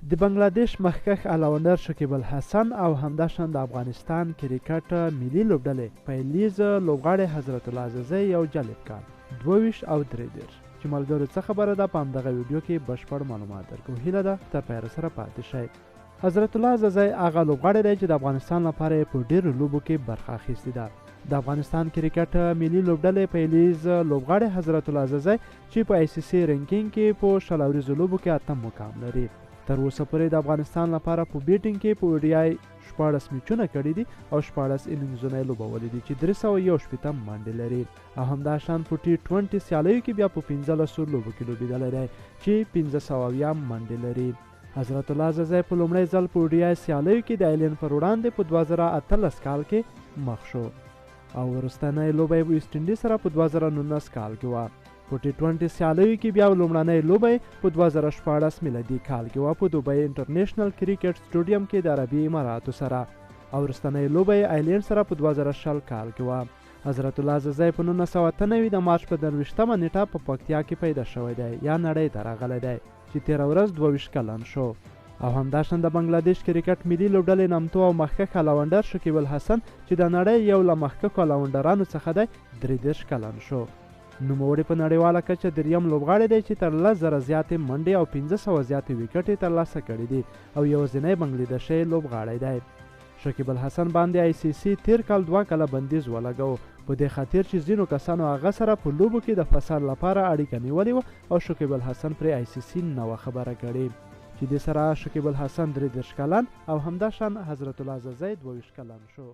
د بنگلاديش مخکښ آلراونډر شکیب الحسن او همداشان د افغانستان کرکټ ملي لوبډلې پیلیز لوبغاړی حضرت الله عزیزی یو جالب کال 22 او 33 چې ملګرو څه خبره ده په همدغه ویډیو کې بشپړ معلومات درکو. هیله ده تر پایه سره پاتې شئ. حضرت الله عزیزی هغه لوبغاړی دی چې د افغانستان لپاره په ډېرو لوبو کې برخه اخیستې ده. د افغانستان کرکټ ملي لوبډلې پیلیز لوبغاړی حضرت الله عزیزی چې په ICC رینکینګ کې په 16 ورځو لوبو کې 8 مقام لري. تر اوسه پورې د افغانستان لپاره په بیټینګ کې په ODI 14 میچونه کړي دي او 14 اننګزونه یې لوبولي دي چې 311 منډې لري او همداشان په T20 سیالیو کې بیا په 15 لوبو کې لوبېدلی دی چې 1500 منډې لري. حضرت الله عزیزی په لومړی ځل په ODI سیالیو کې د آیلینډ پر وړاندې په 2018 کال کې مخ شو او وروستنۍ لوبه یې ویسټ انډیز سره په 2019 کال کې وه. په T20 سیالیو کې بیا لومړنۍ لوبه په 2014 میلادي کال کې وه په دوبۍ انټرنیشنل کرکټ سټوډیم کې د عربي اماراتو سره او وروستنۍ لوبه یې آیلینډ سره په 2020 کال کې وه. حضرت الله عزیزی په 1998 د مارچ په 23مه نیټه په پکتیا کې پیدا شوی دی یا نړۍ ته راغلی دی چې تېره ورځ 22 کلن شو او همداشان د بنگلاديش کرکټ ملي لوبډلې نامتو او مخکښ آلراونډر شکیب الحسن چې د نړۍ یو له مخکښو آلراونډرانو څخه دی 33 کلن شو. نوموړی په نړیواله کچه دریم لوبغاړی دی چې تر 10,000 زیاتې منډې او 1500 زیاتې ویکټې ترلاسه کړي دي او یوازینی بنګلادیشي لوبغاړی دی. شکیب الحسن باندې ICC تیر کال 2 کاله بندیز ولګاوه په دې خاطر چې ځینو کسانو هغه سره په لوبو کې د فساد لپاره اړیکه نیولې وه او شکیب الحسن پرې ICC نه وه خبره کړې چې دې سره شکیب الحسن 33 کلن او همداشان حضرت الله عزیزی 22 کلن شو.